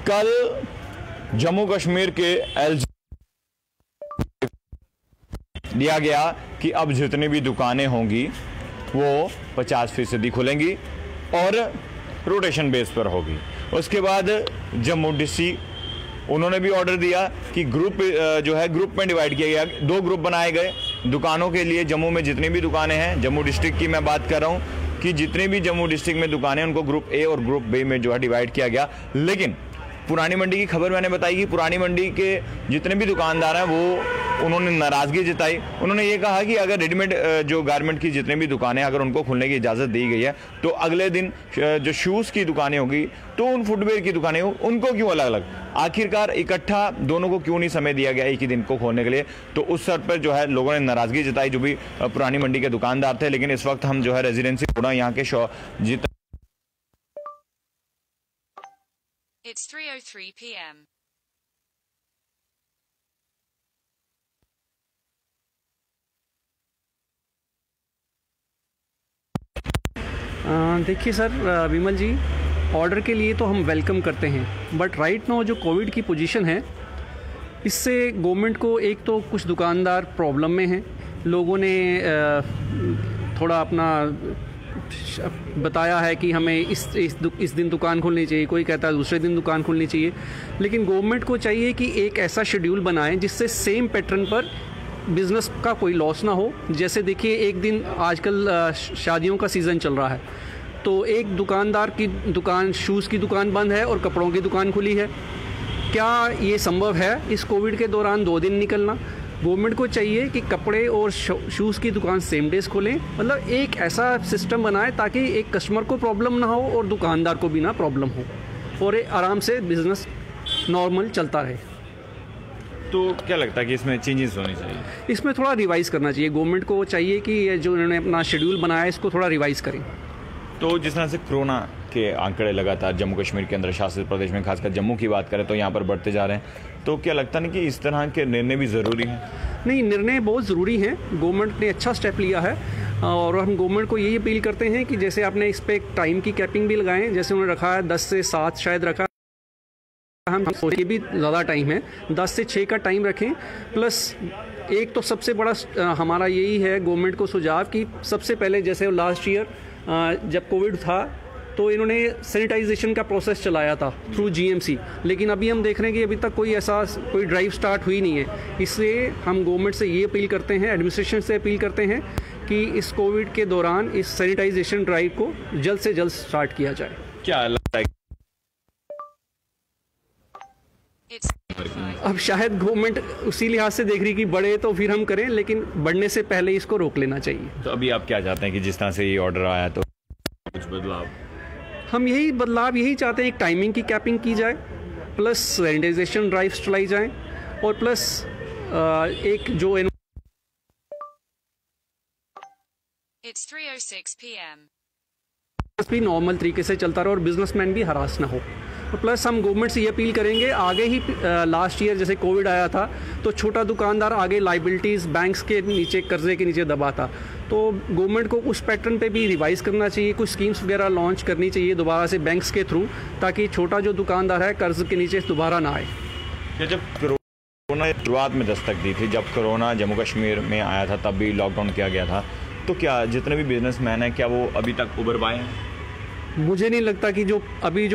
कल जम्मू कश्मीर के एलजी दिया गया कि अब जितनी भी दुकानें होंगी वो 50% खुलेंगी और रोटेशन बेस पर होगी। उसके बाद जम्मू डीसी उन्होंने भी ऑर्डर दिया कि ग्रुप जो है ग्रुप में डिवाइड किया गया, 2 ग्रुप बनाए गए दुकानों के लिए। जम्मू में जितनी भी दुकानें हैं, जम्मू डिस्ट्रिक्ट की मैं बात कर रहा हूं कि जितनी भी जम्मू डिस्ट्रिक्ट में दुकानें उनको ग्रुप ए और ग्रुप बी में जो है डिवाइड किया गया। लेकिन पुरानी मंडी की खबर मैंने बताई कि पुरानी मंडी के जितने भी दुकानदार हैं वो उन्होंने नाराज़गी जताई। उन्होंने ये कहा कि अगर रेडीमेड जो गारमेंट की जितनी भी दुकानें अगर उनको खुलने की इजाज़त दी गई है तो अगले दिन जो शूज़ की दुकानें होगी तो उन फुटवेयर की दुकानें उनको क्यों अलग अलग, आखिरकार इकट्ठा दोनों को क्यों नहीं समय दिया गया एक ही दिन को खोलने के लिए। तो उस स्तर पर जो है लोगों ने नाराज़गी जताई, जो भी पुरानी मंडी के दुकानदार थे। लेकिन इस वक्त हम जो है रेजिडेंसी रोड यहाँ के It's 3:03 p.m. देखिए सर विमल जी, ऑर्डर के लिए तो हम वेलकम करते हैं, बट राइट नाउ जो कोविड की पोजीशन है इससे गवर्नमेंट को एक तो कुछ दुकानदार प्रॉब्लम में हैं। लोगों ने थोड़ा अपना बताया है कि हमें इस दिन दुकान खोलनी चाहिए, कोई कहता है दूसरे दिन दुकान खोलनी चाहिए। लेकिन गवर्नमेंट को चाहिए कि एक ऐसा शेड्यूल बनाएं जिससे सेम पैटर्न पर बिज़नेस का कोई लॉस ना हो। जैसे देखिए, एक दिन आजकल शादियों का सीज़न चल रहा है, तो एक दुकानदार की दुकान, शूज़ की दुकान बंद है और कपड़ों की दुकान खुली है। क्या ये संभव है इस कोविड के दौरान 2 दिन निकलना? गवर्नमेंट को चाहिए कि कपड़े और शूज़ की दुकान सेम डेज खोलें, मतलब एक ऐसा सिस्टम बनाए ताकि एक कस्टमर को प्रॉब्लम ना हो और दुकानदार को भी ना प्रॉब्लम हो और आराम से बिज़नेस नॉर्मल चलता रहे। तो क्या लगता है कि इसमें चेंजेस होनी चाहिए? इसमें थोड़ा रिवाइज़ करना चाहिए। गवर्नमेंट को चाहिए कि ये जो उन्होंने अपना शेड्यूल बनाया है इसको थोड़ा रिवाइज़ करें। तो जिस तरह से कोरोना के आंकड़े लगातार जम्मू कश्मीर के अंदर शासित प्रदेश में, खासकर जम्मू की बात करें तो यहाँ पर बढ़ते जा रहे हैं, तो क्या लगता नहीं कि इस तरह के निर्णय भी ज़रूरी हैं? नहीं, निर्णय बहुत ज़रूरी हैं। गवर्नमेंट ने अच्छा स्टेप लिया है और हम गवर्नमेंट को यही अपील करते हैं कि जैसे आपने इस पर एक टाइम की कैपिंग भी लगाएं, जैसे उन्होंने रखा है 10 से 7 शायद रखा, हम ये भी ज़्यादा टाइम है, 10 से 6 का टाइम रखें। प्लस एक तो सबसे बड़ा हमारा यही है गवर्नमेंट को सुझाव कि सबसे पहले जैसे लास्ट ईयर जब कोविड था तो इन्होंने सैनिटाइजेशन का प्रोसेस चलाया था थ्रू जीएमसी, लेकिन अभी हम देख रहे हैं कि अभी तक कोई ड्राइव स्टार्ट हुई नहीं है। इसलिए हम गवर्नमेंट से ये अपील करते हैं, एडमिनिस्ट्रेशन से अपील करते हैं कि इस कोविड के दौरान इस सैनिटाइजेशन ड्राइव को जल्द से जल्द स्टार्ट किया जाए। क्या लगता है अब शायद गवर्नमेंट उसी लिहाज से देख रही कि बढ़े तो फिर हम करें, लेकिन बढ़ने से पहले इसको रोक लेना चाहिए। तो अभी आप क्या चाहते हैं कि जिस तरह से ये ऑर्डर आया तो कुछ बदलाव? हम यही चाहते हैं, एक टाइमिंग की कैपिंग की जाए, प्लस सैनिटाइजेशन ड्राइव्स चलाई जाएं और प्लस एक जो It's 3:06 p.m. भी नॉर्मल तरीके से चलता रहे और बिजनेसमैन भी हरास ना हो। और प्लस हम गवर्नमेंट से ये अपील करेंगे, आगे ही लास्ट ईयर जैसे कोविड आया था तो छोटा दुकानदार आगे लाइबिलिटीज़ बैंक्स के नीचे, कर्जे के नीचे दबा था, तो गवर्नमेंट को उस पैटर्न पे भी रिवाइज़ करना चाहिए, कुछ स्कीम्स वगैरह लॉन्च करनी चाहिए दोबारा से बैंक्स के थ्रू, ताकि छोटा जो दुकानदार है कर्ज के नीचे दोबारा ना आए। जब कोरोना शुरुआत में दस्तक दी थी, जब कोरोना जम्मू कश्मीर में आया था तब भी लॉकडाउन किया गया था, तो क्या जितने भी बिजनेसमैन हैं क्या वो अभी तक उभर पाए हैं? मुझे नहीं लगता कि जो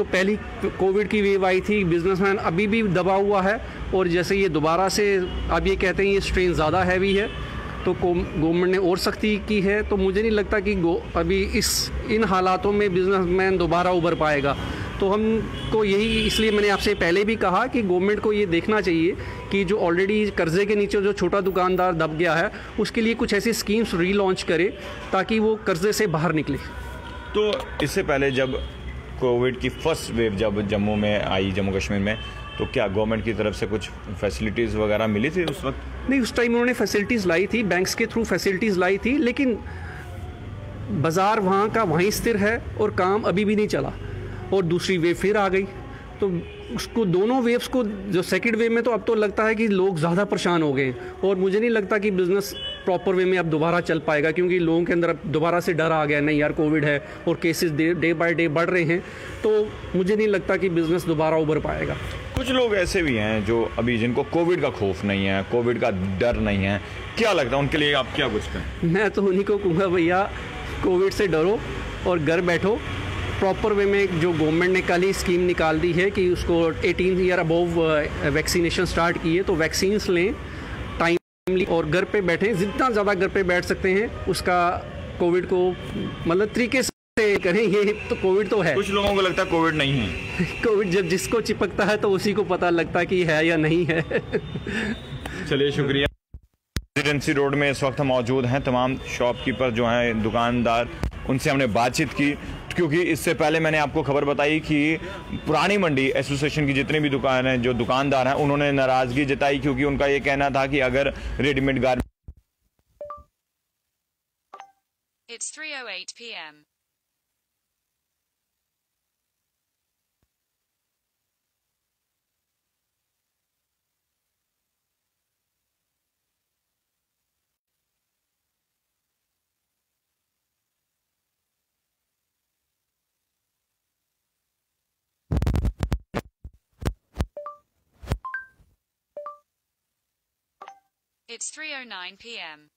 पहली कोविड की वेव आई थी, बिजनेसमैन अभी भी दबा हुआ है। और जैसे ये दोबारा से अब ये कहते हैं ये स्ट्रेन ज़्यादा हैवी है तो गवर्नमेंट ने और सख्ती की है, तो मुझे नहीं लगता कि अभी इन हालातों में बिजनेसमैन दोबारा उभर पाएगा। तो हमको यही, इसलिए मैंने आपसे पहले भी कहा कि गवर्नमेंट को ये देखना चाहिए कि जो ऑलरेडी कर्जे के नीचे जो छोटा दुकानदार दब गया है उसके लिए कुछ ऐसी स्कीम्स रीलॉन्च करे ताकि वो कर्जे से बाहर निकले। तो इससे पहले जब कोविड की फर्स्ट वेव जब जम्मू में आई, जम्मू कश्मीर में, तो क्या गवर्नमेंट की तरफ से कुछ फैसिलिटीज़ वगैरह मिली थी उस वक्त? नहीं, उस टाइम उन्होंने फैसिलिटीज़ लाई थी, बैंक्स के थ्रू फैसिलिटीज़ लाई थी, लेकिन बाज़ार वहाँ का वहीं स्थिर है और काम अभी भी नहीं चला और दूसरी वेव फिर आ गई। तो उसको दोनों वेव्स को, जो सेकंड वेव में तो अब तो लगता है कि लोग ज़्यादा परेशान हो गए और मुझे नहीं लगता कि बिज़नेस प्रॉपर वे में अब दोबारा चल पाएगा, क्योंकि लोगों के अंदर अब दोबारा से डर आ गया, नहीं यार कोविड है और केसेस डे बाय डे बढ़ रहे हैं, तो मुझे नहीं लगता कि बिज़नेस दोबारा उभर पाएगा। कुछ लोग ऐसे भी हैं जो अभी जिनको कोविड का खौफ नहीं है, कोविड का डर नहीं है, क्या लगता है उनके लिए आप क्या कुछ कहें? मैं तो उन्हीं को कहूँगा भैया, कोविड से डरो और घर बैठो। प्रॉपर वे में जो गवर्नमेंट ने कल ही स्कीम निकाल दी है कि उसको 18 ईयर अबोव वैक्सीनेशन स्टार्ट की है, तो वैक्सीन्स लें टाइमली और घर पे बैठें, जितना ज़्यादा घर पे बैठ सकते हैं उसका कोविड को मतलब तरीके से करें। ये तो कोविड तो है, कुछ लोगों को लगता है कोविड नहीं है। कोविड जब जिसको चिपकता है तो उसी को पता लगता है कि है या नहीं है। चलिए शुक्रिया। रेजिडेंसी रोड में इस वक्त हम मौजूद हैं, तमाम शॉपकीपर जो हैं, दुकानदार, उनसे हमने बातचीत की, क्योंकि इससे पहले मैंने आपको खबर बताई कि पुरानी मंडी एसोसिएशन की जितनी भी दुकान हैं, जो दुकानदार हैं, उन्होंने नाराज़गी जताई, क्योंकि उनका ये कहना था कि अगर readymade garment It's 3:08 p.m. It's 3:09 p.m.